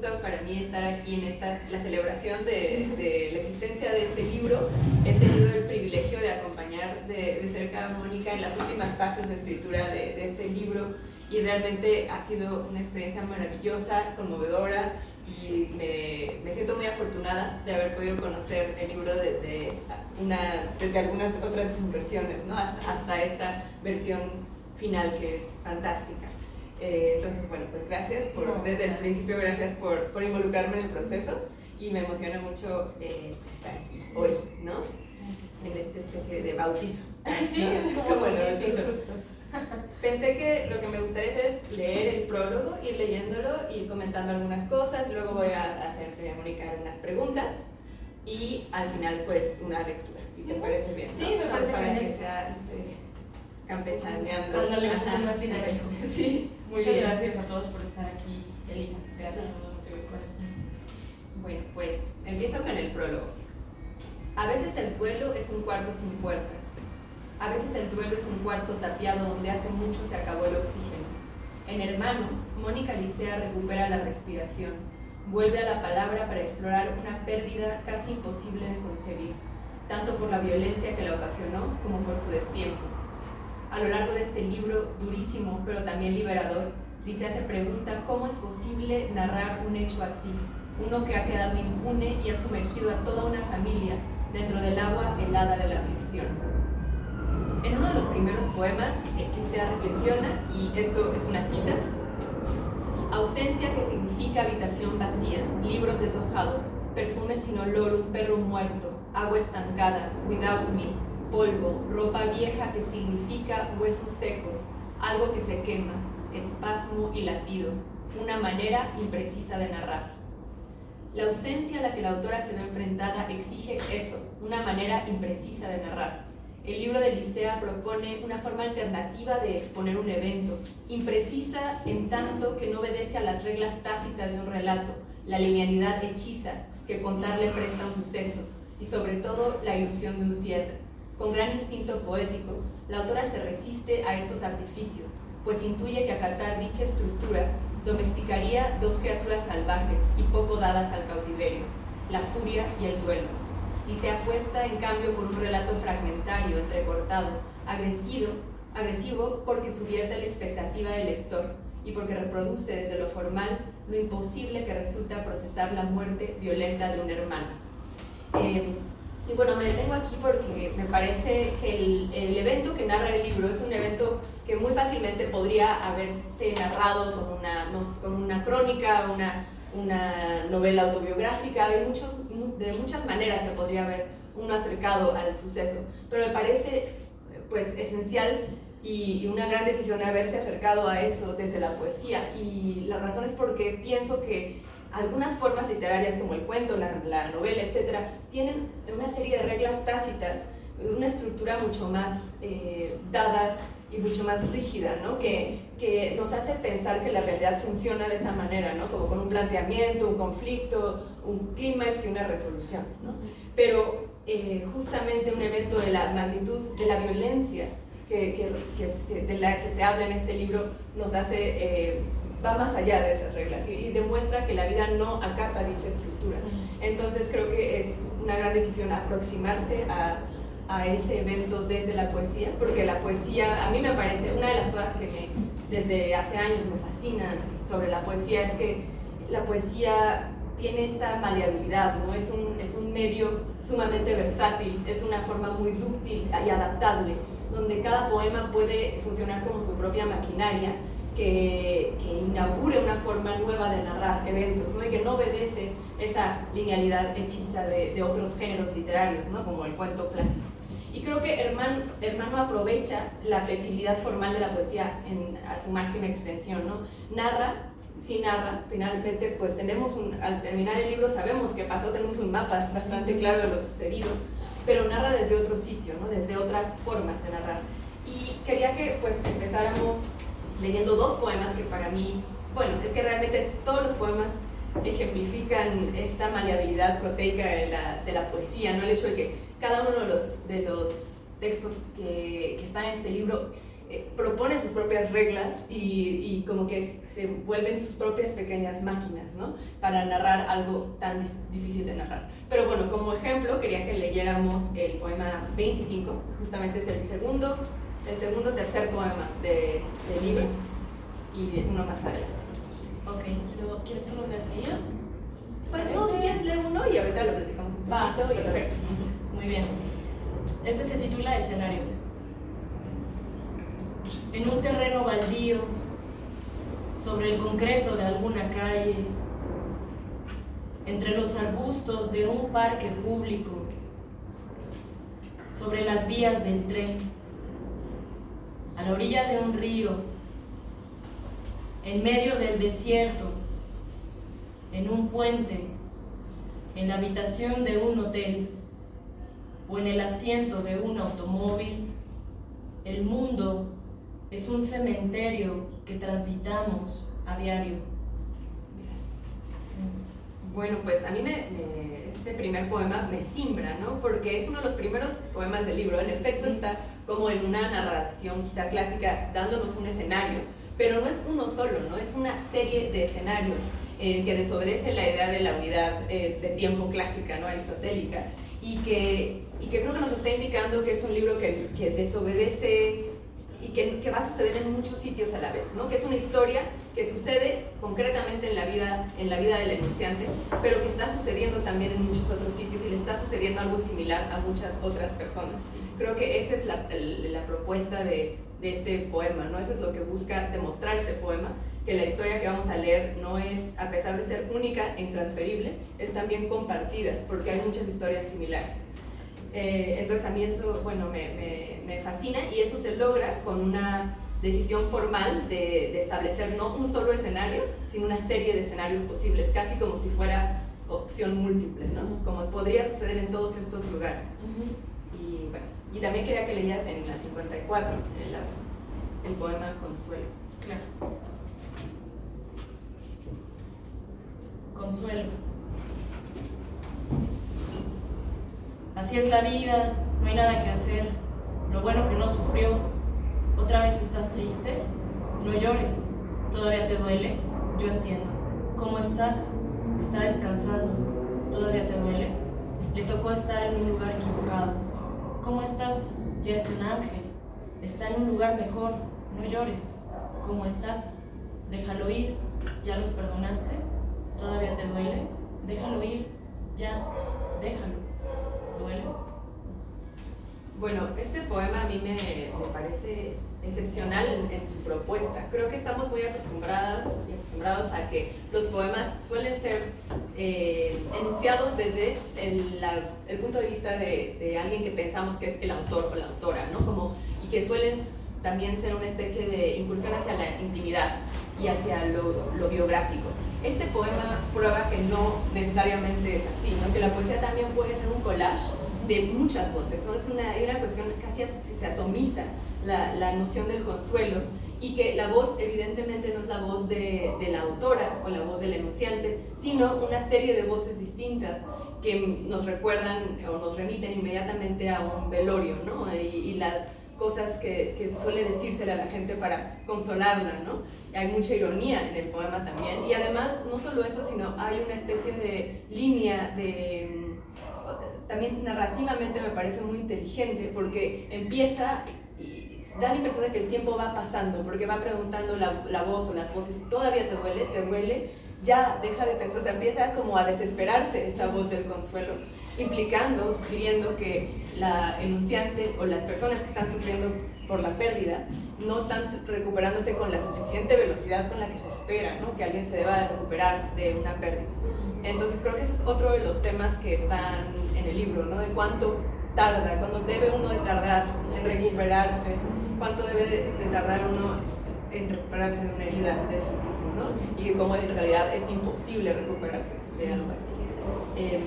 gusto para mí estar aquí en la celebración de la existencia de este libro. He tenido el privilegio de acompañar de cerca a Mónica en las últimas fases de escritura de este libro y realmente ha sido una experiencia maravillosa, conmovedora, y me siento muy afortunada de haber podido conocer el libro desde algunas otras de sus versiones, ¿no? hasta esta versión final que es fantástica. Entonces, bueno, pues gracias desde el principio, gracias por involucrarme en el proceso, y me emociona mucho estar aquí hoy, ¿no? En esta especie de bautizo. Sí, ¿no? es como el bautizo. justo. Pensé que lo que me gustaría es leer el prólogo, ir leyéndolo, ir comentando algunas cosas, luego voy a hacerte, Mónica, unas preguntas y al final pues una lectura, si te parece bien, ¿no? Sí, me parece para bien. que sea campechaneando. Ándale, más dinámico. Sí, Muchas gracias a todos por estar aquí, Elisa. Gracias. Bueno, pues empiezo con el prólogo. A veces el duelo es un cuarto sin puertas. A veces el duelo es un cuarto tapiado donde hace mucho se acabó el oxígeno. En Hermano, Mónica Licea recupera la respiración. Vuelve a la palabra para explorar una pérdida casi imposible de concebir, tanto por la violencia que la ocasionó como por su destiempo. A lo largo de este libro, durísimo pero también liberador, Licea se pregunta cómo es posible narrar un hecho así, uno que ha quedado impune y ha sumergido a toda una familia dentro del agua helada de la ficción. En uno de los primeros poemas, Licea reflexiona, y esto es una cita: ausencia que significa habitación vacía, libros deshojados, perfume sin olor, un perro muerto, agua estancada, without me, polvo, ropa vieja que significa huesos secos, algo que se quema, espasmo y latido, una manera imprecisa de narrar. La ausencia a la que la autora se ve enfrentada exige eso, una manera imprecisa de narrar. El libro de Licea propone una forma alternativa de exponer un evento, imprecisa en tanto que no obedece a las reglas tácitas de un relato, la linealidad hechiza que contarle presta un suceso, y sobre todo la ilusión de un cierre. Con gran instinto poético, la autora se resiste a estos artificios, pues intuye que acatar dicha estructura domesticaría dos criaturas salvajes y poco dadas al cautiverio, la furia y el duelo. Y se apuesta en cambio por un relato fragmentario, entrecortado, agresivo porque subvierte la expectativa del lector y porque reproduce desde lo formal lo imposible que resulta procesar la muerte violenta de un hermano. Y bueno, me detengo aquí porque me parece que el evento que narra el libro es un evento que muy fácilmente podría haberse narrado con una crónica, una novela autobiográfica, de muchas maneras se podría haber uno acercado al suceso, pero me parece pues esencial y una gran decisión haberse acercado a eso desde la poesía, y la razón es porque pienso que algunas formas literarias como el cuento, la novela, etcétera, tienen una serie de reglas tácitas, una estructura mucho más dada y mucho más rígida, ¿no? que nos hace pensar que la realidad funciona de esa manera, ¿no? Como con un planteamiento, un conflicto, un clímax y una resolución, ¿no? Pero justamente un evento de la magnitud de la violencia de la que se habla en este libro nos hace, va más allá de esas reglas y demuestra que la vida no acata dicha estructura. Entonces creo que es una gran decisión aproximarse a ese evento desde la poesía, porque la poesía, a mí me parece, una de las cosas que desde hace años me fascina sobre la poesía es que la poesía tiene esta maleabilidad, ¿no? Es un medio sumamente versátil, es una forma muy dúctil y adaptable, donde cada poema puede funcionar como su propia maquinaria que inaugure una forma nueva de narrar eventos, ¿no? Y que no obedece esa linealidad hechiza de otros géneros literarios, ¿no? Como el cuento clásico. Y creo que Hermano aprovecha la flexibilidad formal de la poesía a su máxima extensión, ¿no? Sí narra, finalmente pues al terminar el libro sabemos qué pasó, tenemos un mapa bastante claro de lo sucedido, pero narra desde otro sitio, ¿no? Desde otras formas de narrar. Y quería que pues empezáramos leyendo dos poemas que para mí, bueno, es que realmente todos los poemas ejemplifican esta maleabilidad proteica de la poesía, ¿no? El hecho de que cada uno de los textos que están en este libro proponen sus propias reglas y como que se vuelven sus propias pequeñas máquinas, ¿no? Para narrar algo tan difícil de narrar. Pero bueno, como ejemplo quería que leyéramos el poema 25, justamente es el segundo, tercer poema del libro, y uno más adelante. Ok, pero ¿quieres hacerlo de seguido? Pues no, si quieres leer uno y ahorita lo platicamos un poquito. Perfecto. Muy bien. Este se titula Escenarios. En un terreno baldío, sobre el concreto de alguna calle, entre los arbustos de un parque público, sobre las vías del tren, a la orilla de un río, en medio del desierto, en un puente, en la habitación de un hotel o en el asiento de un automóvil, el mundo es un cementerio que transitamos a diario. Bueno, pues a mí este primer poema me simbra, ¿no? Porque es uno de los primeros poemas del libro. En efecto está como en una narración quizá clásica, dándonos un escenario, pero no es uno solo, ¿no? Es una serie de escenarios que desobedece la idea de la unidad de tiempo clásica, ¿no? Aristotélica, y que creo que nos está indicando que es un libro que desobedece y que va a suceder en muchos sitios a la vez, ¿no? Que es una historia que sucede concretamente en la vida del enunciante, pero que está sucediendo también en muchos otros sitios y le está sucediendo algo similar a muchas otras personas. Creo que esa es la propuesta de este poema, ¿no? Eso es lo que busca demostrar este poema, que la historia que vamos a leer no es, a pesar de ser única e intransferible, es también compartida, porque hay muchas historias similares. Entonces a mí eso, bueno, me fascina, y eso se logra con una decisión formal de establecer no un solo escenario, sino una serie de escenarios posibles, casi como si fuera opción múltiple, ¿no? Como podría suceder en todos estos lugares. Y bueno, y también quería que leías en la 54, el poema Consuelo. Claro. Consuelo. Así es la vida, no hay nada que hacer. Lo bueno que no sufrió. ¿Otra vez estás triste? No llores. ¿Todavía te duele? Yo entiendo. ¿Cómo estás? Está descansando. ¿Todavía te duele? Le tocó estar en un lugar equivocado. ¿Cómo estás? Ya es un ángel. Está en un lugar mejor. No llores. ¿Cómo estás? Déjalo ir. ¿Ya los perdonaste? ¿Todavía te duele? Déjalo ir. Ya. Déjalo. ¿Duele? Bueno, este poema a mí me parece excepcional en su propuesta. Creo que estamos muy acostumbrados a que los poemas suelen ser enunciados desde el punto de vista de alguien que pensamos que es el autor o la autora, ¿no? Y que suelen también ser una especie de incursión hacia la intimidad y hacia lo biográfico. Este poema prueba que no necesariamente es así, ¿no? Que la poesía también puede ser un collage de muchas voces, ¿no? Hay una cuestión casi que se atomiza la noción del consuelo, y que la voz evidentemente no es la voz de la autora o la voz del enunciante, sino una serie de voces distintas que nos recuerdan o nos remiten inmediatamente a un velorio, ¿no? Y las cosas que suele decírsele a la gente para consolarla, ¿no? Hay mucha ironía en el poema también, y además no solo eso, sino hay una especie de línea también narrativamente me parece muy inteligente, porque empieza y da la impresión de que el tiempo va pasando, porque va preguntando la voz o las voces: ¿todavía te duele? ¿Te duele? Ya, deja de pensar. O sea, empieza como a desesperarse esta voz del consuelo, implicando, sugiriendo que la enunciante o las personas que están sufriendo por la pérdida no están recuperándose con la suficiente velocidad con la que se espera, ¿no? Que alguien se deba recuperar de una pérdida. Entonces creo que ese es otro de los temas que están en el libro, ¿no? De cuánto tarda, cuánto debe uno de tardar en recuperarse, cuánto debe de tardar uno en recuperarse de una herida de ese tipo, ¿no? Y cómo en realidad es imposible recuperarse de algo así.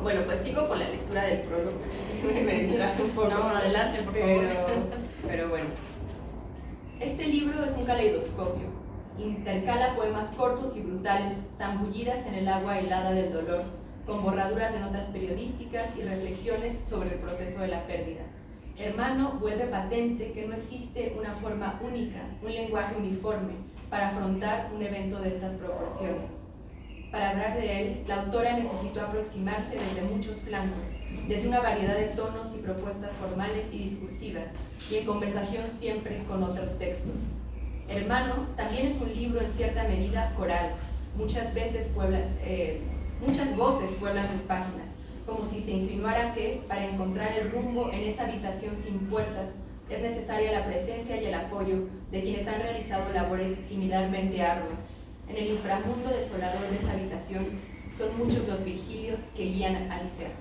Bueno, pues sigo con la lectura del prólogo. Me distrajo un poco. No, adelante, por favor. Pero bueno. Este libro es un caleidoscopio. Intercala poemas cortos y brutales, zambullidas en el agua helada del dolor, con borraduras de notas periodísticas y reflexiones sobre el proceso de la pérdida. Hermano vuelve patente que no existe una forma única, un lenguaje uniforme para afrontar un evento de estas proporciones. Para hablar de él, la autora necesitó aproximarse desde muchos flancos, desde una variedad de tonos y propuestas formales y discursivas, y en conversación siempre con otros textos. Hermano también es un libro en cierta medida coral. Muchas voces pueblan sus páginas, como si se insinuara que, para encontrar el rumbo en esa habitación sin puertas, es necesaria la presencia y el apoyo de quienes han realizado labores similarmente arduas. En el inframundo desolador de esa habitación son muchos los vigilios que guían a Licea.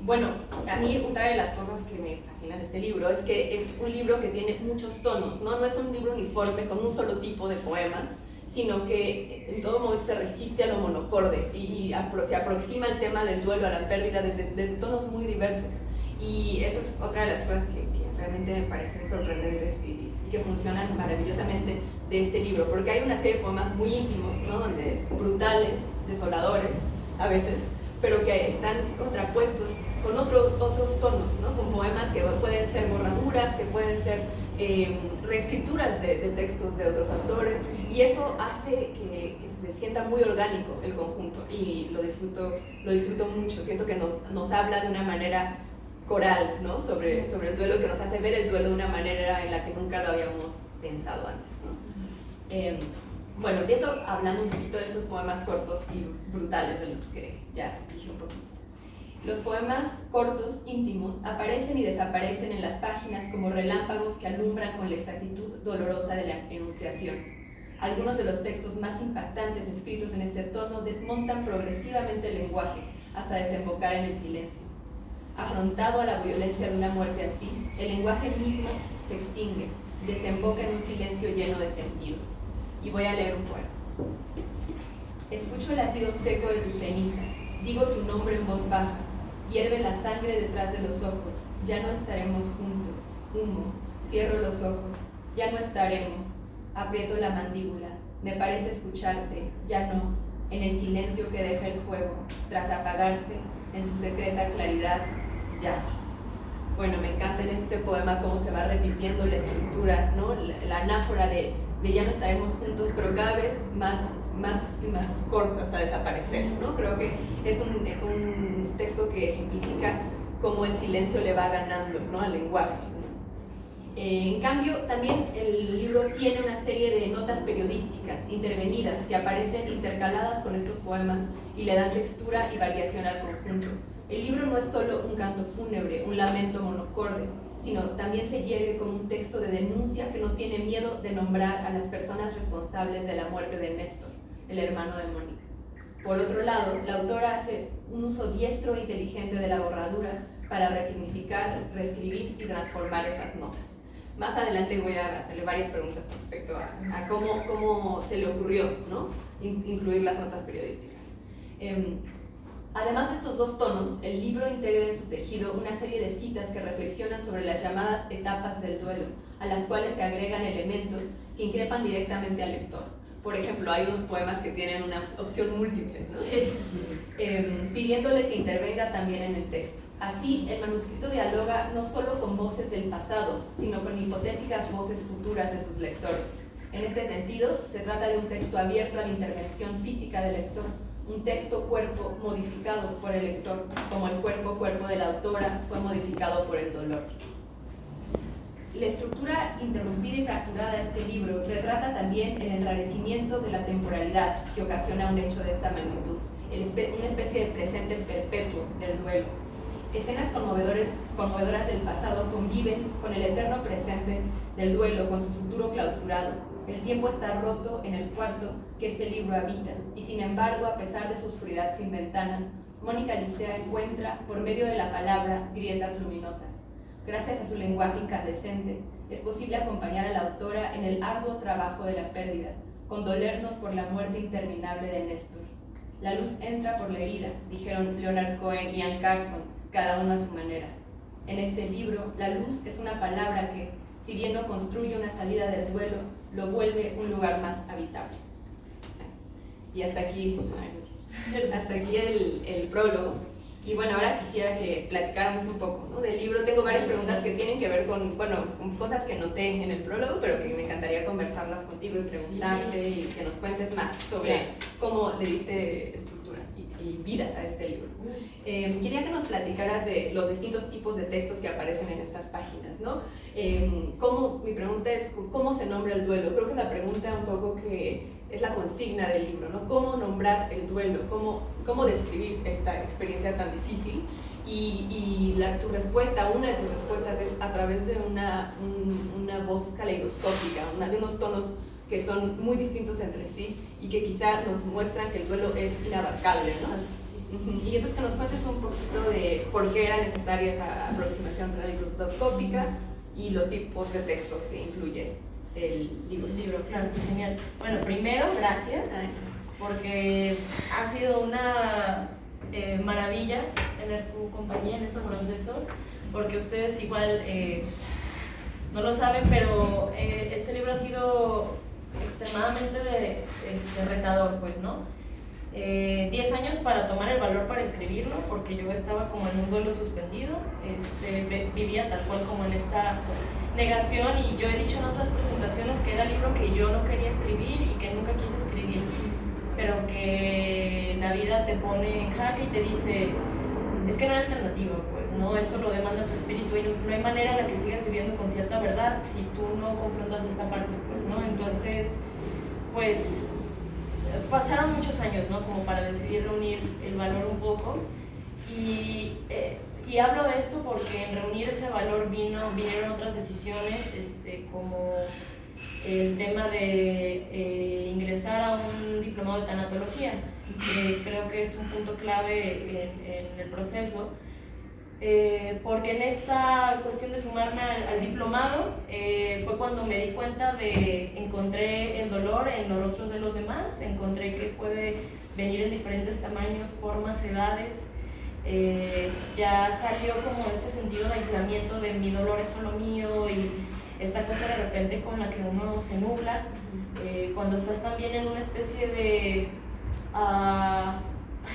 Bueno, a mí otra de las cosas que me fascinan de este libro es que es un libro que tiene muchos tonos, ¿no? No es un libro uniforme con un solo tipo de poemas, sino que en todo momento se resiste a lo monocorde y se aproxima al tema del duelo, a la pérdida, desde tonos muy diversos. Y eso es otra de las cosas que realmente me parecen sorprendentes y que funcionan maravillosamente de este libro, porque hay una serie de poemas muy íntimos, ¿no? Brutales, desoladores, a veces, pero que están contrapuestos con otros tonos, ¿no? Con poemas que pueden ser borraduras, que pueden ser reescrituras de textos de otros autores, y eso hace que se sienta muy orgánico el conjunto, y lo disfruto mucho. Siento que nos habla de una manera coral, ¿no? sobre el duelo, que nos hace ver el duelo de una manera en la que nunca lo habíamos pensado antes, ¿no? Bueno, empiezo hablando un poquito de estos poemas cortos y brutales, de los que ya dije un poquito. Los poemas cortos, íntimos, aparecen y desaparecen en las páginas como relámpagos que alumbran con la exactitud dolorosa de la enunciación. Algunos de los textos más impactantes escritos en este tono desmontan progresivamente el lenguaje hasta desembocar en el silencio. Afrontado a la violencia de una muerte así, el lenguaje mismo se extingue, desemboca en un silencio lleno de sentido. Y voy a leer un poema. Escucho el latido seco de tu ceniza, digo tu nombre en voz baja, hierve la sangre detrás de los ojos, ya no estaremos juntos, humo, cierro los ojos, ya no estaremos, aprieto la mandíbula, me parece escucharte, ya no, en el silencio que deja el fuego, tras apagarse, en su secreta claridad, ya. Bueno, me encanta en este poema cómo se va repitiendo la estructura, ¿no? La anáfora de ya no estaremos juntos, pero cada vez más corta hasta desaparecer, ¿no? Creo que es un texto que ejemplifica cómo el silencio le va ganando, ¿no? Al lenguaje, ¿no? En cambio, también el libro tiene una serie de notas periodísticas intervenidas que aparecen intercaladas con estos poemas y le dan textura y variación al conjunto. El libro no es solo un canto fúnebre, un lamento monocorde, sino también se yergue como un texto de denuncia que no tiene miedo de nombrar a las personas responsables de la muerte de Néstor, el hermano de Mónica. Por otro lado, la autora hace un uso diestro e inteligente de la borradura para resignificar, reescribir y transformar esas notas. Más adelante voy a hacerle varias preguntas respecto a cómo se le ocurrió, ¿no? Incluir las notas periodísticas. Además de estos dos tonos, el libro integra en su tejido una serie de citas que reflexionan sobre las llamadas etapas del duelo, a las cuales se agregan elementos que increpan directamente al lector. Por ejemplo, hay unos poemas que tienen una opción múltiple, ¿no? Sí. Pidiéndole que intervenga también en el texto. Así, el manuscrito dialoga no solo con voces del pasado, sino con hipotéticas voces futuras de sus lectores. En este sentido, se trata de un texto abierto a la intervención física del lector, un texto-cuerpo modificado por el lector, como el cuerpo-cuerpo de la autora fue modificado por el dolor. La estructura interrumpida y fracturada de este libro retrata también el enrarecimiento de la temporalidad que ocasiona un hecho de esta magnitud, una especie de presente perpetuo del duelo. Escenas conmovedoras del pasado conviven con el eterno presente del duelo, con su futuro clausurado. El tiempo está roto en el cuarto que este libro habita, y sin embargo, a pesar de su oscuridad sin ventanas, Mónica Licea encuentra, por medio de la palabra, grietas luminosas. Gracias a su lenguaje incandescente, es posible acompañar a la autora en el arduo trabajo de la pérdida, condolernos por la muerte interminable de Néstor. La luz entra por la herida, dijeron Leonard Cohen y Anne Carson, cada uno a su manera. En este libro, la luz es una palabra que, si bien no construye una salida del duelo, lo vuelve un lugar más habitable. Y hasta aquí el prólogo. Y bueno, ahora quisiera que platicáramos un poco, ¿no?, del libro. Tengo varias preguntas que tienen que ver con, bueno, con cosas que noté en el prólogo, pero que me encantaría conversarlas contigo y preguntarte y que nos cuentes más sobre cómo le diste estructura y vida a este libro. Quería que nos platicaras de los distintos tipos de textos que aparecen en estas páginas, ¿no? Mi pregunta es, ¿cómo se nombra el duelo? Creo que es la pregunta un poco que es la consigna del libro, ¿no? ¿Cómo nombrar el duelo? ¿Cómo describir esta experiencia tan difícil? Tu respuesta, una de tus respuestas es a través de una voz caleidoscópica, de unos tonos que son muy distintos entre sí y que quizá nos muestran que el duelo es inabarcable, ¿no? Y entonces que nos cuentes un poquito de por qué era necesaria esa aproximación caleidoscópica y los tipos de textos que incluye el libro. Claro, genial. Bueno, primero, gracias, porque ha sido una maravilla tener tu compañía en este proceso, porque ustedes igual no lo saben, pero este libro ha sido extremadamente retador, pues, ¿no? 10 años para tomar el valor para escribirlo, porque yo estaba como en un duelo suspendido, vivía tal cual como en esta negación, y yo he dicho en otras presentaciones que era el libro que yo no quería escribir y que nunca quise escribir, pero que la vida te pone en jaque y te dice, es que no hay alternativa, pues, ¿no? Esto lo demanda tu espíritu y no hay manera en la que sigas viviendo con cierta verdad si tú no confrontas esta parte, pues, ¿no? Entonces, pues, pasaron muchos años, ¿no?, como para decidir reunir el valor un poco, y hablo de esto porque en reunir ese valor vinieron otras decisiones, como el tema de ingresar a un diplomado de tanatología, que creo que es un punto clave en el proceso, porque en esta cuestión de sumarme al diplomado fue cuando me di cuenta encontré el dolor en los rostros de los demás, encontré que puede venir en diferentes tamaños, formas, edades. Ya salió como este sentido de aislamiento de mi dolor es solo mío, y esta cosa de repente con la que uno se nubla cuando estás también en una especie de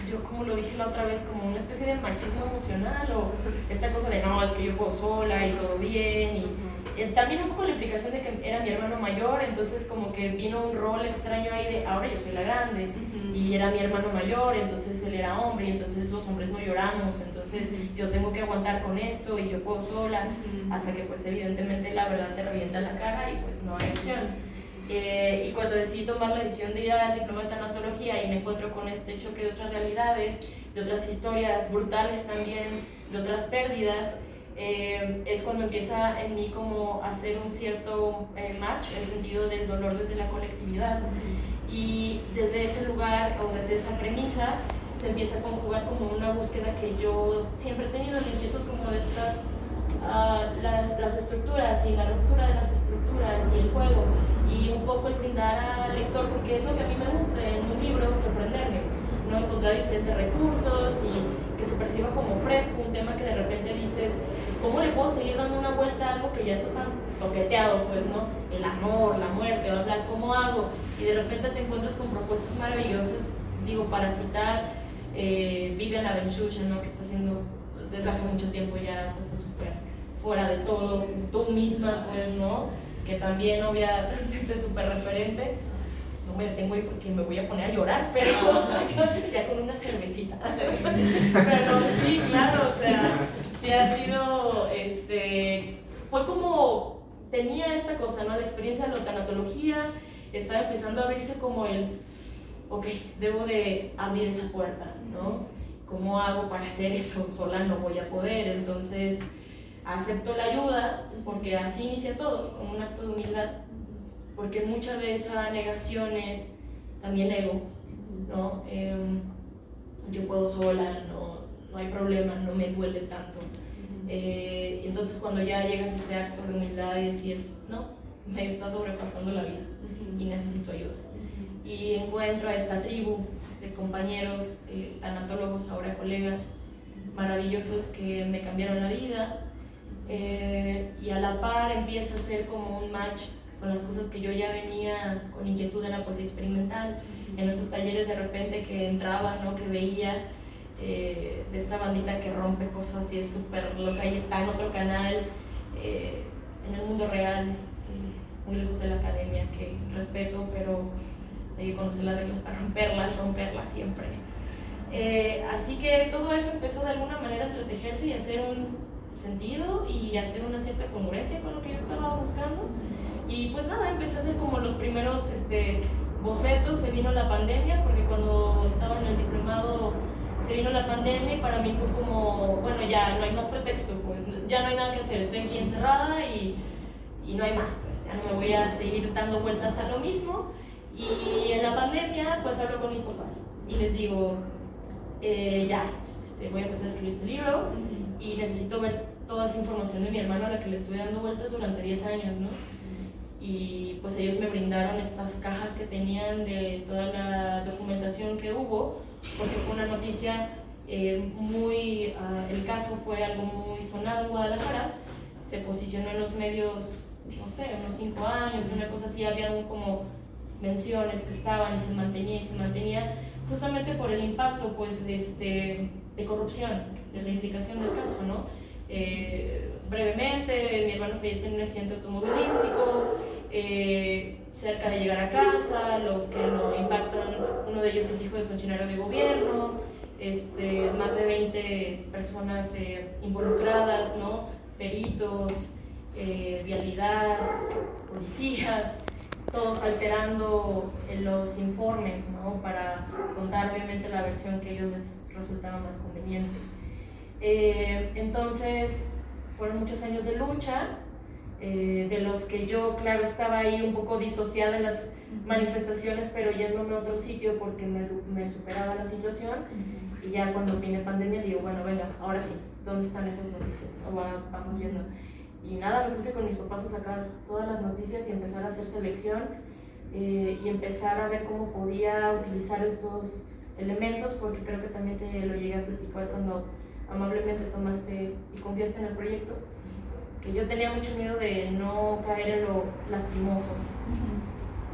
yo como lo dije la otra vez, como una especie de machismo emocional, o esta cosa de no, es que yo puedo sola y todo bien, y también un poco la implicación de que era mi hermano mayor, entonces como que vino un rol extraño ahí de ahora yo soy la grande, y era mi hermano mayor, entonces él era hombre, y entonces los hombres no lloramos, entonces yo tengo que aguantar con esto y yo puedo sola, hasta que pues evidentemente la verdad te revienta la cara y pues no hay opción. Y cuando decidí tomar la decisión de ir al diploma de tanatología y me encuentro con este choque de otras realidades, de otras historias brutales también, de otras pérdidas, es cuando empieza en mí como a hacer un cierto match, el sentido del dolor desde la colectividad, y desde ese lugar o desde esa premisa se empieza a conjugar como una búsqueda que yo siempre he tenido, la inquietud como de estas las estructuras y la ruptura de las estructuras y el juego, y un poco el brindar al lector, porque es lo que a mí me gusta en un libro, sorprenderme, ¿no? Encontrar diferentes recursos y que se perciba como fresco, un tema que de repente dices, ¿cómo le puedo seguir dando una vuelta a algo que ya está tan toqueteado, pues, ¿no? El amor, la muerte, hablar, ¿cómo hago? Y de repente te encuentras con propuestas maravillosas, digo, para citar Vivian Abenchusha, ¿no?, que está haciendo desde hace mucho tiempo ya, pues, súper fuera de todo, tú misma, pues, ¿no?, que también obviamente súper referente. No me detengo ahí porque me voy a poner a llorar, pero ya con una cervecita. Pero sí, claro, o sea, sí ha sido, fue como, tenía esta cosa, ¿no?, la experiencia de la tanatología, estaba empezando a abrirse como ok, debo de abrir esa puerta, ¿no? ¿Cómo hago para hacer eso? Sola no voy a poder, entonces acepto la ayuda, porque así inicia todo, como un acto de humildad, porque mucha de esa negación es también ego, ¿no? Yo puedo sola, no hay problema, no me duele tanto. Entonces cuando ya llegas a ese acto de humildad y decir, no, me está sobrepasando la vida y necesito ayuda. Y encuentro a esta tribu de compañeros, tanatólogos, ahora colegas, maravillosos que me cambiaron la vida, y a la par empieza a ser como un match con las cosas que yo ya venía con inquietud en la poesía experimental, en nuestros talleres de repente que entraba, ¿no?, que veía de esta bandita que rompe cosas y es súper loca y está en otro canal, en el mundo real, muy lejos de la academia, que respeto, pero hay que conocer las reglas para romperlas siempre. Así que todo eso empezó de alguna manera a entretejerse y a hacer un sentido y a hacer una cierta congruencia con lo que yo estaba buscando. Y pues nada, empecé a hacer como los primeros bocetos. Se vino la pandemia, porque cuando estaba en el diplomado se vino la pandemia y para mí fue como, bueno, ya no hay más pretexto, pues ya no hay nada que hacer, estoy aquí encerrada y no hay más, pues ya no me voy a seguir dando vueltas a lo mismo. Y en la pandemia pues hablo con mis papás y les digo, ya, voy a empezar a escribir este libro y necesito ver toda esa información de mi hermano a la que le estuve dando vueltas durante 10 años, ¿no? Y pues ellos me brindaron estas cajas que tenían de toda la documentación que hubo, porque fue una noticia el caso fue algo muy sonado en Guadalajara, se posicionó en los medios, no sé, unos 5 años, una cosa así, había como menciones que estaban y se mantenía, justamente por el impacto pues de corrupción, de la implicación del caso, ¿no? Brevemente, mi hermano falleció en un accidente automovilístico, cerca de llegar a casa, los que lo impactan, uno de ellos es hijo de funcionario de gobierno, más de 20 personas involucradas, ¿no? Peritos, vialidad, policías, todos alterando los informes, ¿no? Para contar obviamente la versión que a ellos les resultaba más conveniente. Entonces fueron muchos años de lucha, de los que yo, claro, estaba ahí un poco disociada en las manifestaciones, pero yéndome a otro sitio porque me superaba la situación. Y ya cuando viene pandemia digo, bueno, venga, ahora sí, ¿dónde están esas noticias? Vamos viendo. Y nada, me puse con mis papás a sacar todas las noticias y empezar a hacer selección y empezar a ver cómo podía utilizar estos elementos, porque creo que también te lo llegué a platicar cuando amablemente tomaste y confiaste en el proyecto, que yo tenía mucho miedo de no caer en lo lastimoso.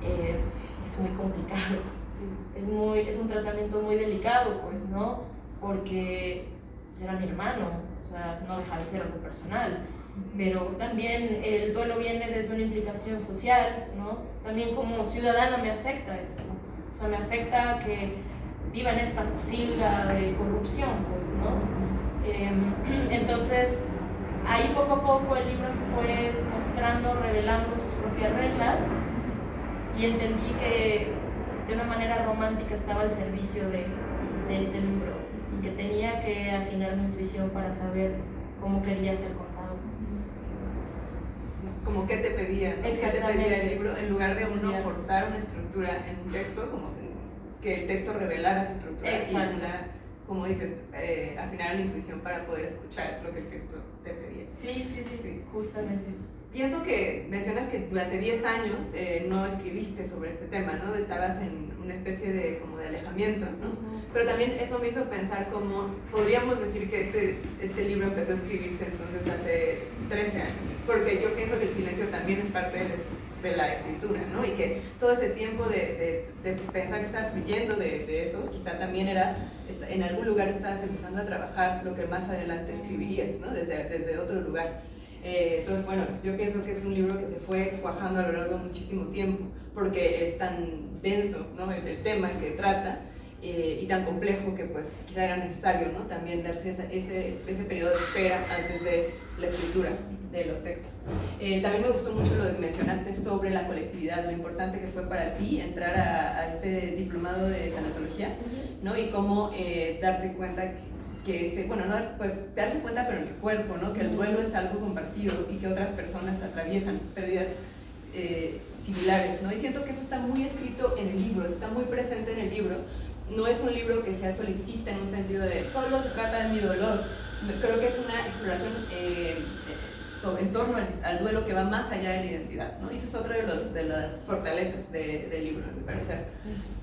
Es muy complicado, es un tratamiento muy delicado, pues, ¿no? Porque pues, era mi hermano, o sea, no deja de ser algo personal, pero también el duelo viene desde una implicación social, ¿no? También como ciudadana me afecta eso, o sea, me afecta que viva en esta pocilga de corrupción, pues, ¿no? Entonces, ahí poco a poco el libro fue mostrando, revelando sus propias reglas y entendí que de una manera romántica estaba al servicio de este libro y que tenía que afinar mi intuición para saber cómo quería ser contado. Como qué te pedía, ¿no? ¿Qué te pedía el libro? En lugar de uno forzar una estructura en un texto, como que el texto revelara su estructura. Exacto. Y como dices, afinar la intuición para poder escuchar lo que el texto te pedía. Sí, justamente. Pienso que mencionas que durante 10 años no escribiste sobre este tema, ¿no? Estabas en una especie de como de alejamiento, ¿no? Pero también eso me hizo pensar cómo podríamos decir que este libro empezó a escribirse entonces hace 13 años, porque yo pienso que el silencio también es parte de la escritura, ¿no? Y que todo ese tiempo de pensar que estabas huyendo de eso, quizá también era, en algún lugar estabas empezando a trabajar lo que más adelante escribirías, ¿no? Desde otro lugar. Entonces, bueno, yo pienso que es un libro que se fue cuajando a lo largo de muchísimo tiempo, porque es tan denso, ¿no? el tema que trata, y tan complejo que pues quizá era necesario, ¿no? También darse ese periodo de espera antes de la escritura de los textos. También me gustó mucho lo que mencionaste sobre la colectividad, lo importante que fue para ti entrar a este diplomado de tanatología, ¿no? Y cómo darte cuenta bueno, no, pues darse cuenta pero en el cuerpo, ¿no? Que el duelo es algo compartido y que otras personas atraviesan pérdidas similares, ¿no? Y siento que eso está muy escrito en el libro, está muy presente en el libro. No es un libro que sea solipsista en un sentido de solo se trata de mi dolor. Creo que es una exploración en torno al duelo que va más allá de la identidad, ¿no? Y eso es otra de las fortalezas del libro, a mi parecer.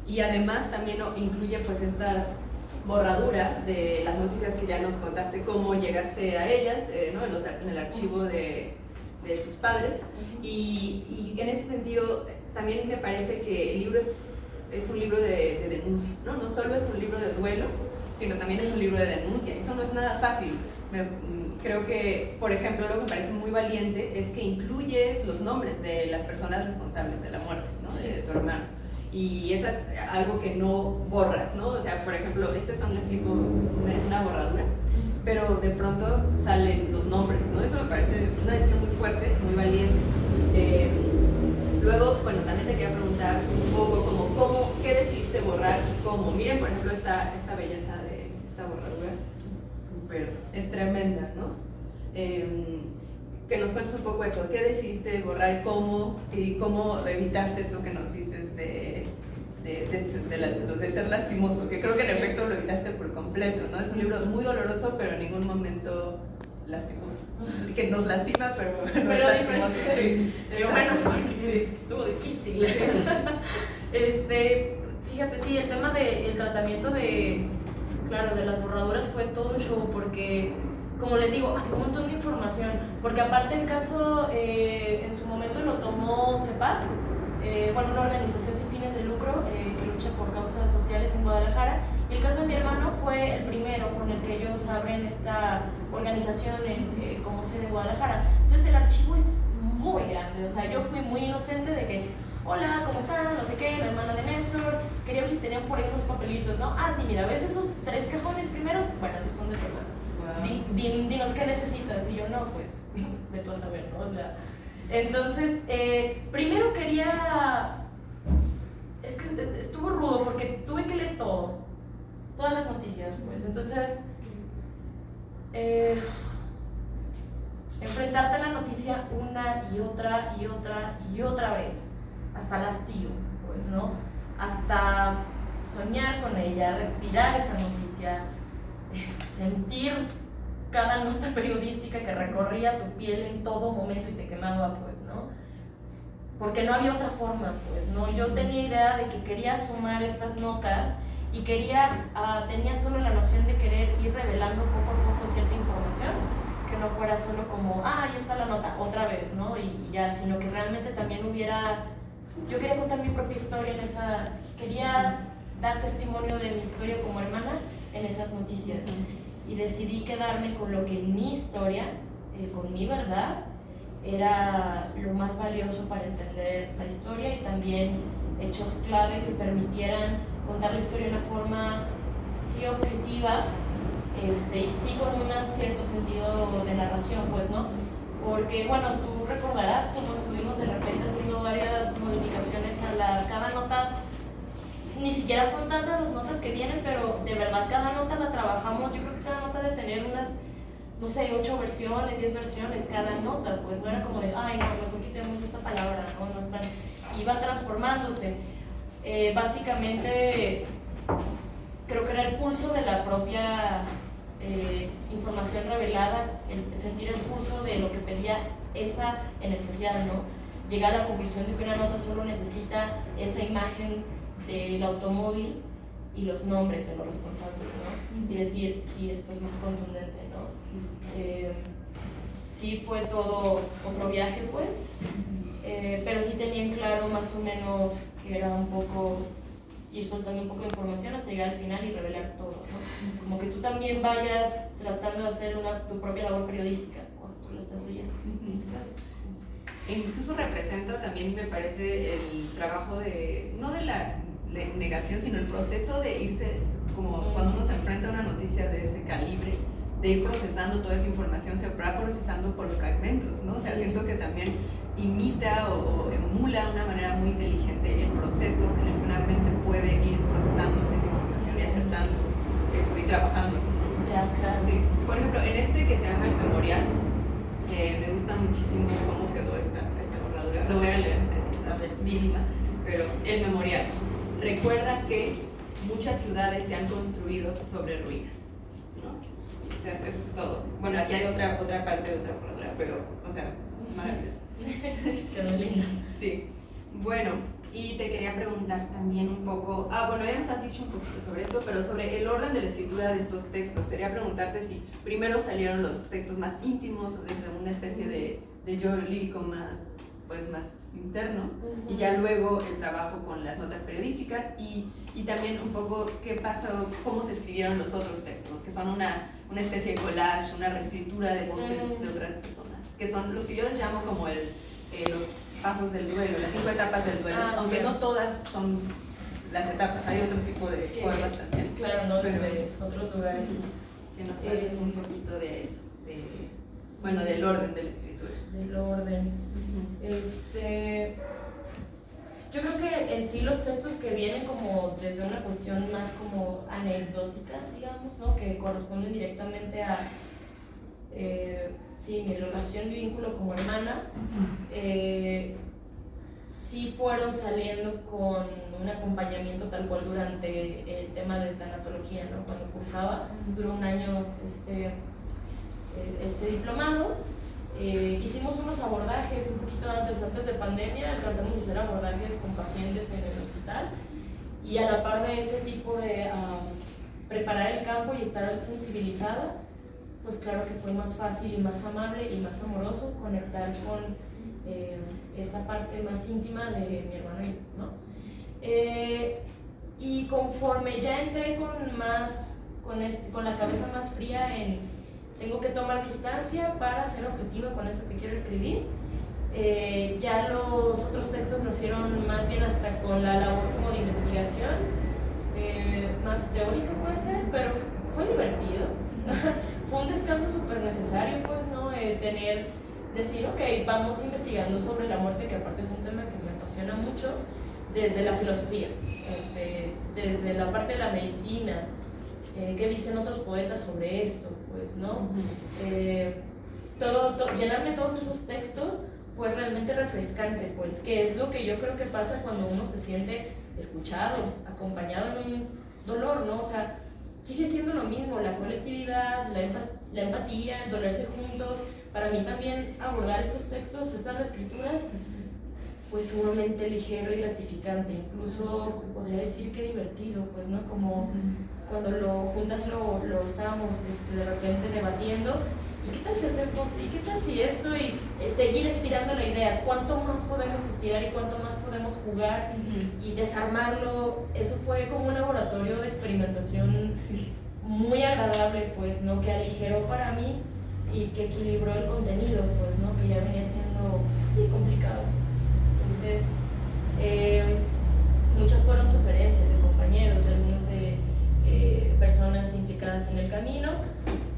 Y además también incluye pues estas borraduras de las noticias que ya nos contaste, cómo llegaste a ellas, ¿no? en el archivo de tus padres. Y en ese sentido también me parece que el libro es un libro de denuncia, ¿no? No solo es un libro de duelo, sino también es un libro de denuncia. Eso no es nada fácil. Creo que, por ejemplo, lo que me parece muy valiente es que incluyes los nombres de las personas responsables de la muerte, ¿no? De tu hermano. Y eso es algo que no borras, ¿no? O sea, por ejemplo, este son tipo una borradura, pero de pronto salen los nombres, ¿no? Eso me parece una decisión muy fuerte, muy valiente. Luego, bueno, también te quería preguntar un poco como, ¿qué decidiste borrar y cómo? Miren, por ejemplo, esta belleza de esta borradura, es tremenda, ¿no? Que nos cuentes un poco eso, ¿qué decidiste borrar y cómo evitaste esto que nos dices de ser lastimoso? Que creo que en efecto lo evitaste por completo, ¿no? Es un libro muy doloroso, pero en ningún momento lastimoso. Que nos lastima, pero no es lastimoso. Sí. Pero bueno, sí, estuvo difícil. Fíjate, sí, el tema del tratamiento de las borraduras fue todo un show porque, como les digo, hay un montón de información, porque aparte el caso en su momento lo tomó CEPAC, una organización sin fines de lucro que lucha por causas sociales en Guadalajara, y el caso de mi hermano fue el primero con el que ellos abren esta organización como sede de Guadalajara. Entonces el archivo es muy grande, o sea, yo fui muy inocente de que, hola, ¿cómo están? No sé qué, la hermana de Néstor, quería ver si tenían por ahí unos papelitos, ¿no? Ah, sí, mira, ¿ves esos 3 cajones primeros? Bueno, esos son de tu hermano. Wow. Dinos qué necesitas. Y yo, no, pues, ve tú a saber, ¿no? O sea, entonces, primero quería... Es que estuvo rudo porque tuve que leer todas las noticias, pues, entonces... enfrentarte a la noticia una y otra vez, hasta el hastío, pues, ¿no? Hasta soñar con ella, respirar esa noticia, sentir cada nota periodística que recorría tu piel en todo momento y te quemaba, pues, ¿no? Porque no había otra forma, pues, ¿no? Yo tenía idea de que quería sumar estas notas y tenía solo la noción de querer ir revelando poco a poco cierta información, que no fuera solo como, ahí está la nota, otra vez, ¿no? Y ya, sino que realmente también yo quería contar mi propia historia quería dar testimonio de mi historia como hermana en esas noticias. Y decidí quedarme con lo que mi historia, con mi verdad, era lo más valioso para entender la historia y también hechos clave que permitieran contar la historia de una forma sí objetiva, y sí con un cierto sentido de narración, pues, ¿no? Porque, bueno, tú recordarás cómo estuvimos de repente haciendo varias modificaciones a cada nota. Ni siquiera son tantas las notas que vienen, pero de verdad cada nota la trabajamos. Yo creo que cada nota debe tener unas, no sé, 8 versiones, 10 versiones cada nota, pues no era como de, no, mejor quitemos esta palabra, no están, iba transformándose. Básicamente, creo que era el pulso de la propia información revelada, sentir el pulso de lo que pedía esa en especial, ¿no? Llegar a la conclusión de que una nota solo necesita esa imagen del automóvil y los nombres de los responsables, ¿no? Y decir, sí, esto es más contundente, ¿no? Sí fue todo otro viaje, pues, pero sí tenía en claro más o menos que era un poco ir soltando un poco de información hasta llegar al final y revelar todo, ¿no? Como que tú también vayas tratando de hacer tu propia labor periodística cuando tú la estás leyendo. E incluso representa también, me parece, el trabajo no de la negación, sino el proceso de irse, como cuando uno se enfrenta a una noticia de ese calibre, de ir procesando toda esa información, se va procesando por fragmentos, ¿no? O sea, siento que también imita o emula de una manera muy inteligente el proceso en el que una mente puede ir procesando esa información y acertando eso y trabajando, ¿no? Ya, claro. Sí. Por ejemplo, en este que se llama El Memorial, me gusta muchísimo cómo quedó esta borradura. Lo voy a leer, es mínima, pero El Memorial. Recuerda que muchas ciudades se han construido sobre ruinas, ¿no? O sea, eso es todo. Bueno, aquí hay otra parte de otra borradura, pero, o sea, maravilloso. Quedó lindo. Sí. Bueno, y te quería preguntar también un poco, bueno, ya nos has dicho un poquito sobre esto, pero sobre el orden de la escritura de estos textos. Quería preguntarte si primero salieron los textos más íntimos, desde una especie de yo lírico más interno, y ya luego el trabajo con las notas periodísticas y también un poco qué pasó, cómo se escribieron los otros textos, que son una especie de collage, una reescritura de voces de otras personas, que son los que yo les llamo como los pasos del duelo, las 5 etapas del duelo, aunque no todas son las etapas, hay otro tipo de poemas también. Claro, no desde otros lugares. Que nos parece un poquito de eso, bueno, del orden de la escritura. Del orden. Yo creo que en sí los textos que vienen como desde una cuestión más como anecdótica, digamos, ¿no? Que corresponden directamente a mi relación y vínculo como hermana, sí fueron saliendo con un acompañamiento tal cual durante el tema de tanatología, ¿no? Cuando cursaba, duró un año este diplomado. Hicimos unos abordajes un poquito antes de pandemia, alcanzamos a hacer abordajes con pacientes en el hospital, y a la par de ese tipo de preparar el campo y estar sensibilizada, pues claro que fue más fácil y más amable y más amoroso conectar con esta parte más íntima de mi hermano y yo, ¿no? Y conforme ya entré con la cabeza más fría en tengo que tomar distancia para ser objetiva con eso que quiero escribir, ya los otros textos nacieron más bien hasta con la labor como de investigación, más teórica puede ser, pero fue divertido. Fue un descanso súper necesario, pues, ¿no? Decir, ok, vamos investigando sobre la muerte, que aparte es un tema que me apasiona mucho, desde la filosofía, desde la parte de la medicina, qué dicen otros poetas sobre esto, pues, ¿no? Llenarme todos esos textos fue realmente refrescante, pues, que es lo que yo creo que pasa cuando uno se siente escuchado, acompañado en un dolor, ¿no? O sea, sigue siendo lo mismo, la colectividad, la empatía, el dolerse juntos. Para mí también abordar estos textos, estas reescrituras, fue sumamente ligero y gratificante, incluso podría decir que divertido, pues, ¿no? Como cuando juntas lo estábamos de repente debatiendo, ¿y qué tal si hacemos? ¿Y qué tal si esto? Y seguir estirando la idea, ¿cuánto más podemos estirar y cuánto más podemos jugar y desarmarlo? Eso fue como un laboratorio de experimentación muy agradable, pues, ¿no? Que aligeró para mí y que equilibró el contenido, pues, ¿no? Que ya venía siendo complicado. Entonces, muchas fueron sugerencias de compañeros, de algunas personas implicadas en el camino.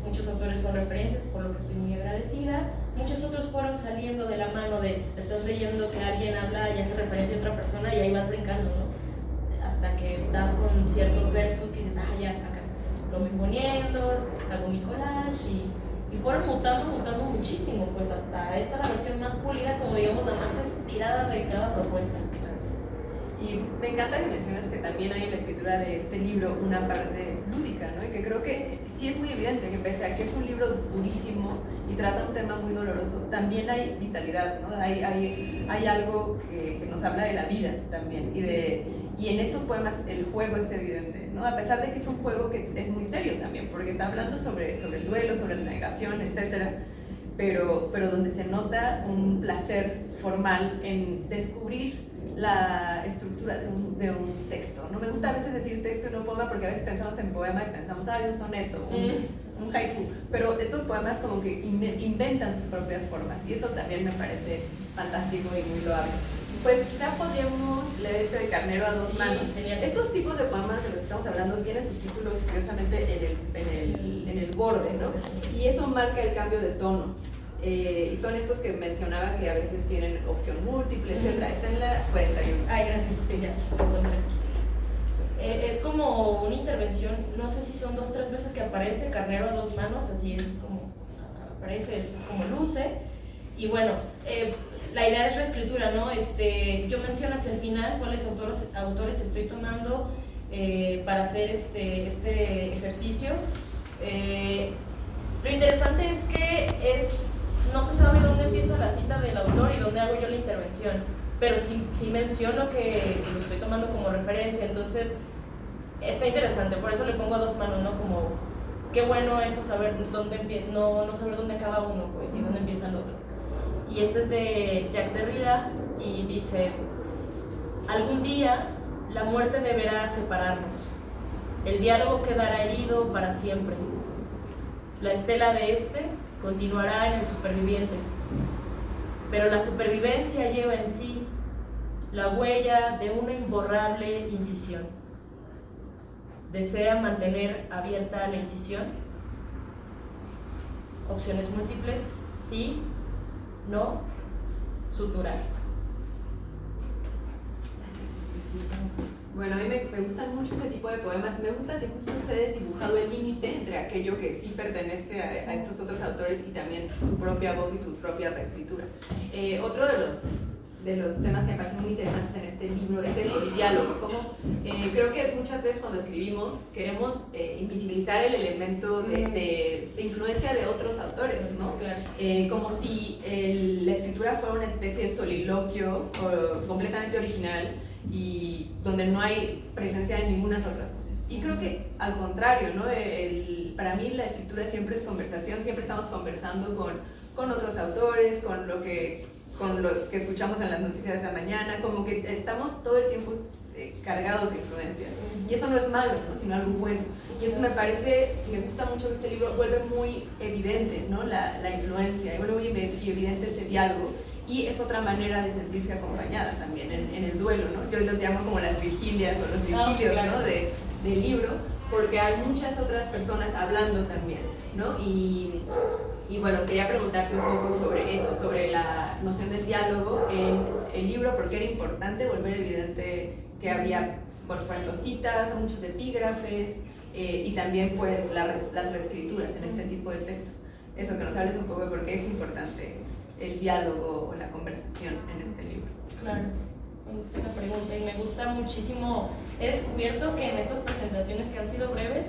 Muchos autores fueron referencias, por lo que estoy muy agradecida. Muchos otros fueron saliendo de la mano de, estás leyendo que alguien habla y hace referencia a otra persona y ahí vas brincando, ¿no? Hasta que das con ciertos versos que dices, ya, acá lo voy poniendo, hago mi collage y fueron mutando muchísimo, pues hasta esta la versión más pulida, como digamos, la más estirada de cada propuesta. Y me encanta que mencionas que también hay en la escritura de este libro una parte lúdica, ¿no? Y que creo que sí es muy evidente que pese a que es un libro durísimo y trata un tema muy doloroso, también hay vitalidad, ¿no? Hay algo que nos habla de la vida también y en estos poemas el juego es evidente, ¿no? A pesar de que es un juego que es muy serio también, porque está hablando sobre el duelo, sobre la negación, etc. Pero donde se nota un placer formal en descubrir la estructura de un texto. No me gusta a veces decir texto y no poema porque a veces pensamos en poema y pensamos, un soneto, un haiku, pero estos poemas como que inventan sus propias formas y eso también me parece fantástico y muy loable. Pues quizá podríamos leer este de Carnero a dos manos. Genial. Estos tipos de poemas de los que estamos hablando tienen sus títulos curiosamente en el borde, ¿no? Y eso marca el cambio de tono. Y son estos que mencionaba que a veces tienen opción múltiple, etc. Está en la 41. Ay, gracias, sí, ya lo encontré. Es como una intervención, no sé si son 2 o 3 veces que aparece Carnero a dos manos, así es como aparece, esto es como luce. Y bueno, la idea es reescritura, ¿no? Yo menciono hacia el final cuáles autores estoy tomando para hacer este ejercicio. Lo interesante es que no se sabe dónde empieza la cita del autor y dónde hago yo la intervención, pero sí menciono que lo estoy tomando como referencia, entonces está interesante, por eso le pongo a dos manos, ¿no? Como, qué bueno eso, saber dónde empieza, no saber dónde acaba uno, pues, y dónde empieza el otro. Y este es de Jacques Derrida, y dice: algún día la muerte deberá separarnos, el diálogo quedará herido para siempre, la estela de este continuará en el superviviente, pero la supervivencia lleva en sí la huella de una imborrable incisión. ¿Desea mantener abierta la incisión? Opciones múltiples: sí, no, suturar. Bueno, a mí me gustan mucho ese tipo de poemas. Me gusta que justo ustedes dibujado el límite entre aquello que sí pertenece a estos otros autores y también tu propia voz y tu propia reescritura. Otro de los temas que me parecen muy interesantes en este libro es el diálogo. Como, creo que muchas veces cuando escribimos queremos invisibilizar el elemento de influencia de otros autores, ¿no? Como si la escritura fuera una especie de soliloquio completamente original y donde no hay presencia de ninguna otras voces. Y creo que al contrario, ¿no? Para mí la escritura siempre es conversación, siempre estamos conversando con otros autores, con lo que escuchamos en las noticias de esta mañana, como que estamos todo el tiempo cargados de influencias. Y eso no es malo, ¿no? Sino algo bueno. Y eso me gusta mucho que este libro vuelve muy evidente, ¿no? La influencia, y vuelve muy evidente ese diálogo. Y es otra manera de sentirse acompañada también en el duelo, ¿no? Yo los llamo como las Virgilias o los Virgilios, ¿no? Del libro, porque hay muchas otras personas hablando también, ¿no? Y bueno, quería preguntarte un poco sobre eso, sobre la noción del diálogo en el libro, porque era importante volver evidente que había, bueno, por ejemplo, citas, muchos epígrafes y también pues las reescrituras en este tipo de textos. Eso, que nos hables un poco de por qué es importante el diálogo o la conversación en este libro. Claro, me gusta la pregunta y me gusta muchísimo. He descubierto que en estas presentaciones que han sido breves,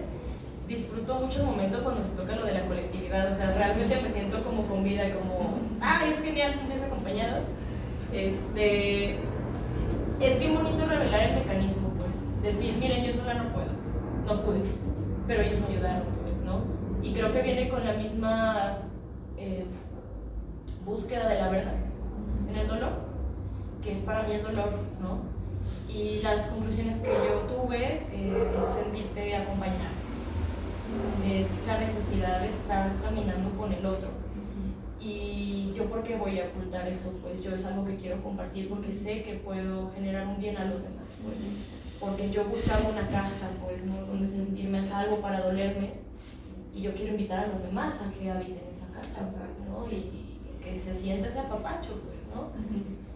disfruto mucho el momento cuando se toca lo de la colectividad. O sea, realmente me siento como con vida, como, ¡ay, es genial sentirse acompañado! Es bien bonito revelar el mecanismo, pues. Decir, miren, yo sola no pude, pero ellos me ayudaron, pues, ¿no? Y creo que viene con la misma búsqueda de la verdad en el dolor, que es para mí el dolor, ¿no? Y las conclusiones que yo tuve es sentirte acompañado. Es la necesidad de estar caminando con el otro. Y yo, ¿por qué voy a ocultar eso? Pues yo es algo que quiero compartir porque sé que puedo generar un bien a los demás, pues. Porque yo buscaba una casa, pues, ¿no? Donde sentirme a salvo para dolerme, y yo quiero invitar a los demás a que habiten esa casa, ¿no? Y que se sienta ese apapacho, pues, ¿no?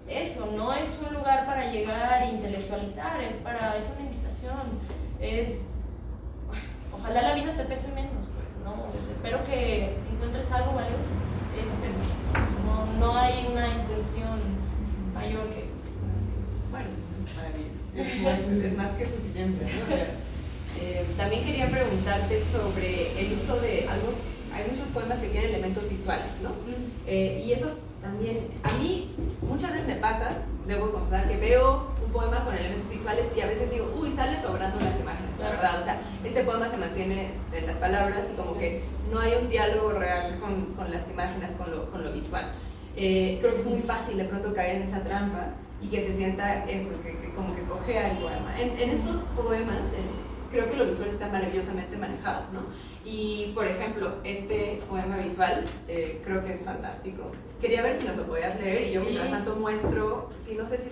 Eso no es un lugar para llegar e intelectualizar, es una invitación, ojalá la vida te pese menos, pues, ¿no? Espero que encuentres algo valioso, es eso, no hay una intención mayor que eso. Bueno, es maravilloso, es más que suficiente, ¿no? O sea, también quería preguntarte sobre el uso de algo. Hay muchos poemas que tienen elementos visuales, ¿no? Y eso también, a mí muchas veces me pasa, debo confesar, que veo un poema con elementos visuales y a veces digo, uy, sale sobrando las imágenes, la verdad. O sea, este poema se mantiene en las palabras y como que no hay un diálogo real con las imágenes, con lo visual. Creo que es muy fácil de pronto caer en esa trampa y que se sienta eso, que como que cojea el poema. En estos poemas, creo que lo visual está maravillosamente manejado, ¿no? Y, por ejemplo, este poema visual creo que es fantástico. Quería ver si nos lo podías leer y yo mientras tanto muestro, no sé si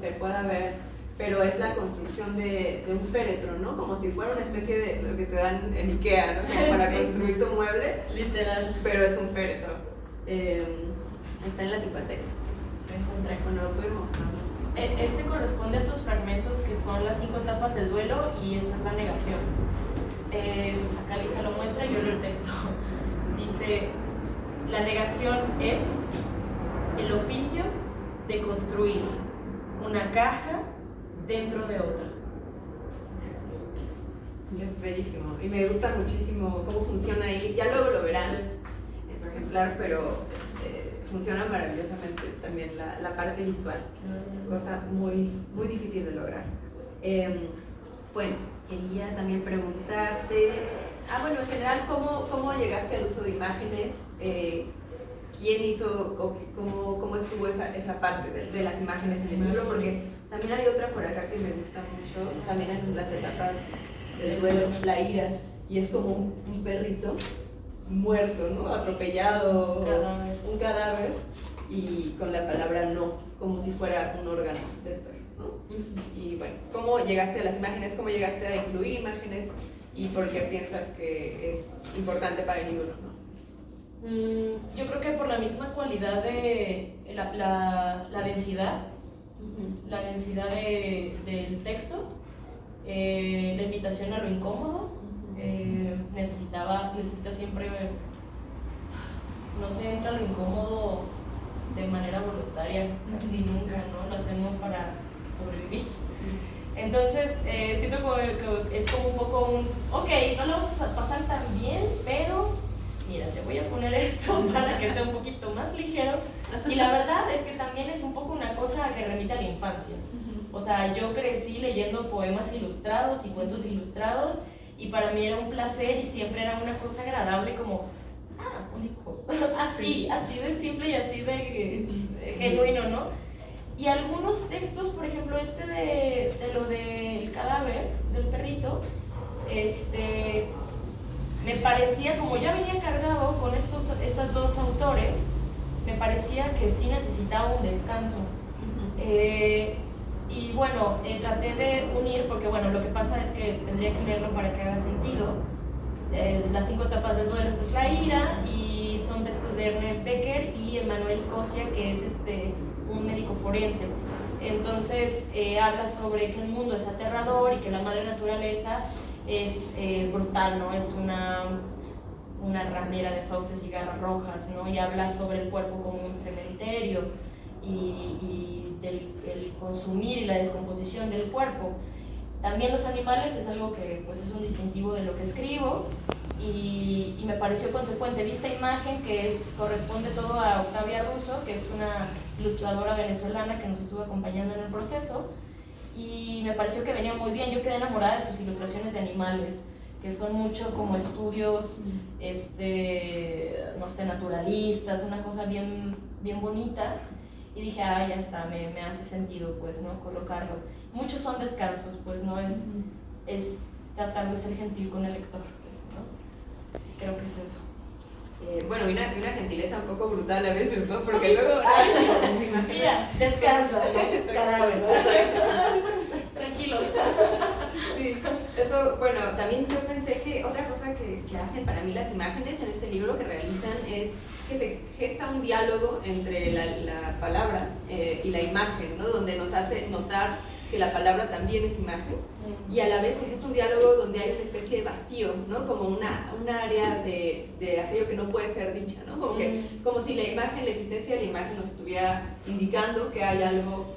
se pueda ver, pero es la construcción de un féretro, ¿no? Como si fuera una especie de lo que te dan en Ikea, ¿no? Como para construir tu mueble. Literal. Pero es un féretro. Está en las enciclopedias. Lo encontré. Bueno, lo puedo mostrar. Este corresponde a estos fragmentos que son las 5 etapas del duelo y esta es la negación. Acá Lisa lo muestra y yo leo el texto. Dice: la negación es el oficio de construir una caja dentro de otra. Es bellísimo y me gusta muchísimo cómo funciona ahí. Ya luego lo verán en su ejemplar, pero funciona maravillosamente también la parte visual, cosa muy, muy difícil de lograr. Bueno, quería también preguntarte, bueno, en general, ¿cómo llegaste al uso de imágenes? quién hizo o cómo estuvo esa parte de las imágenes en el libro, porque también hay otra por acá que me gusta mucho, también en las etapas del duelo, la ira, y es como un perrito muerto, ¿no? Atropellado, un cadáver, y con la palabra no, como si fuera un órgano del perro, ¿no? Y bueno, ¿cómo llegaste a las imágenes? ¿Cómo llegaste a incluir imágenes? ¿Y por qué piensas que es importante para el libro, ¿no? Yo creo que por la misma cualidad de la densidad, la densidad del texto, la invitación a lo incómodo, necesita siempre, no se entra a lo incómodo de manera voluntaria, casi nunca, ¿no? Lo hacemos para sobrevivir. Entonces, siento que es como un poco ok, no lo vas a pasar tan bien, pero mira, te voy a poner esto para que sea un poquito más ligero. Y la verdad es que también es un poco una cosa que remite a la infancia. O sea, yo crecí leyendo poemas ilustrados y cuentos ilustrados, y para mí era un placer y siempre era una cosa agradable, como, un dibujo. así de simple y así de genuino, ¿no? Y algunos textos, por ejemplo, de lo del cadáver, del perrito, me parecía, como ya venía cargado con estos dos autores, me parecía que sí necesitaba un descanso. Y bueno, traté de unir, porque bueno, lo que pasa es que tendría que leerlo para que haga sentido. Las 5 etapas del duelo, esta es la ira, y son textos de Ernest Becker y Emmanuel Cosia, que es un médico forense. Entonces habla sobre que el mundo es aterrador y que la madre naturaleza es brutal, ¿no? Es una ramera de fauces y garras rojas, ¿no? Y habla sobre el cuerpo como un cementerio y del el consumir y la descomposición del cuerpo. También los animales es algo que pues, es un distintivo de lo que escribo, y me pareció consecuente. Vi esta imagen que corresponde todo a Octavia Russo, que es una ilustradora venezolana que nos estuvo acompañando en el proceso, y me pareció que venía muy bien. Yo quedé enamorada de sus ilustraciones de animales, que son mucho como estudios, no sé, naturalistas, una cosa bien, bien bonita, y dije, ya está, me hace sentido, pues, ¿no? Colocarlo. Muchos son descansos, pues, ¿no? Es tratar de ser gentil con el lector, pues, ¿no? Creo que es eso. Bueno, una gentileza un poco brutal a veces, ¿no? Porque luego... Mira, descansa, cadáver, tranquilo. Sí, eso, bueno, también yo pensé que otra cosa que hacen para mí las imágenes en este libro que realizan es que se gesta un diálogo entre la palabra y la imagen, ¿no? Donde nos hace notar que la palabra también es imagen, y a la vez se gesta un diálogo donde hay una especie de vacío, ¿no? Como una área de aquello que no puede ser dicha, ¿no? Como si la imagen, la existencia de la imagen nos estuviera indicando que hay algo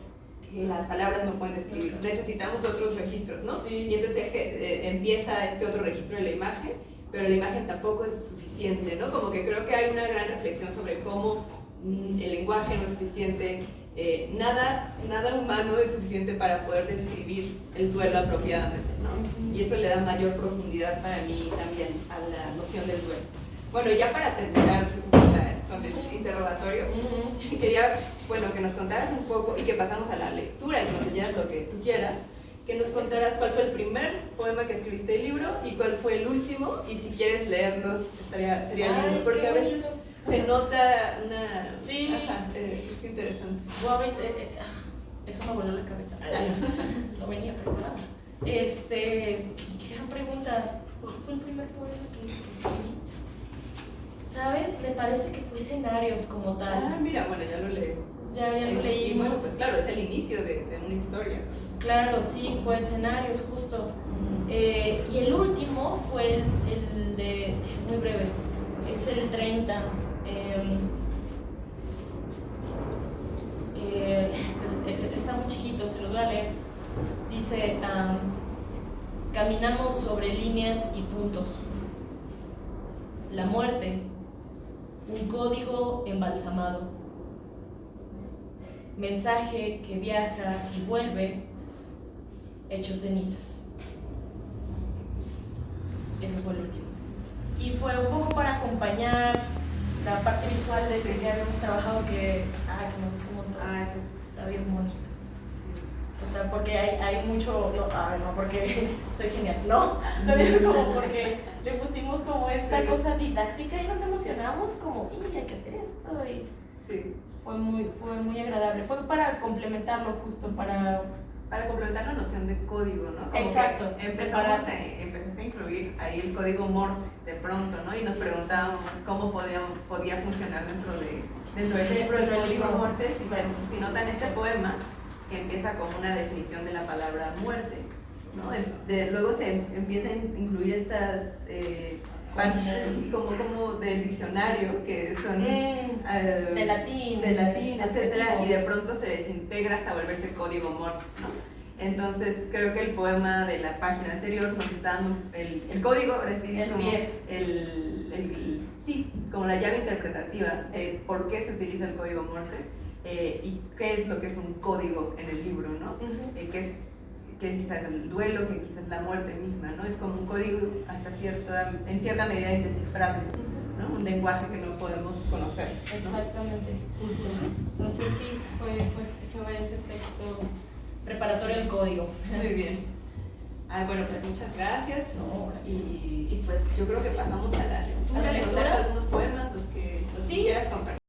que las palabras no pueden describir. Necesitamos otros registros, ¿no? Sí. Y entonces empieza este otro registro de la imagen, pero la imagen tampoco es suficiente, ¿no? Como que creo que hay una gran reflexión sobre cómo el lenguaje no es suficiente, nada humano es suficiente para poder describir el duelo apropiadamente, ¿no? Y eso le da mayor profundidad para mí también a la noción del duelo. Bueno, ya para terminar con el interrogatorio, quería, bueno, que nos contaras un poco, y que pasamos a la lectura, que nos leyeras lo que tú quieras, que nos contaras cuál fue el primer poema que escribiste del libro y cuál fue el último, y si quieres leerlos sería lindo, porque a veces se nota una... Sí. Ajá, es interesante. Wow, eso me voló la cabeza. No venía preparada. Qué gran pregunta. ¿Cuál fue el primer poema que escribí? ¿Sabes? Me parece que fue Escenarios como tal. Mira, bueno, ya lo leímos. Ya lo leímos. Y bueno, pues claro, es el inicio de una historia. Claro, sí, fue Escenarios, justo. Y el último fue el de... Es muy breve. Es el 30. Está muy chiquito, se los voy a leer. Dice, caminamos sobre líneas y puntos. La muerte, un código embalsamado. Mensaje que viaja y vuelve, hecho cenizas. Ese fue el último. Y fue un poco para acompañar la parte visual de ese que habíamos trabajado que me gustó un montón. Eso Está bien bonito. sí. O sea, porque hay mucho, no porque soy genial, no, lo digo como porque le pusimos como esta cosa didáctica y nos emocionamos como, y hay que hacer esto, y Sí. fue muy agradable, fue para complementarlo justo, para complementar la noción de código, ¿no? Como exacto, que empezaste a incluir ahí el código Morse de pronto, ¿no? Y nos preguntábamos cómo podía funcionar dentro del libro el código Morse, si notan este poema que empieza con una definición de la palabra muerte, ¿no? Luego se empiezan a incluir estas páginas como del diccionario que son de latín, etcétera, y de pronto se desintegra hasta volverse código Morse, ¿no? Entonces creo que el poema de la página anterior nos está dando el código, ahora sí, sí, como la llave interpretativa de por qué se utiliza el código Morse y qué es lo que es un código en el libro, ¿no? Que quizás el duelo, que quizás la muerte misma, ¿no? Es como un código en cierta medida indescifrable, ¿no? Un lenguaje que no podemos conocer, ¿no? Exactamente, justo. Entonces sí, fue ese texto preparatorio del código. Muy bien. Bueno, pues muchas gracias. No, gracias. Y pues yo creo que pasamos al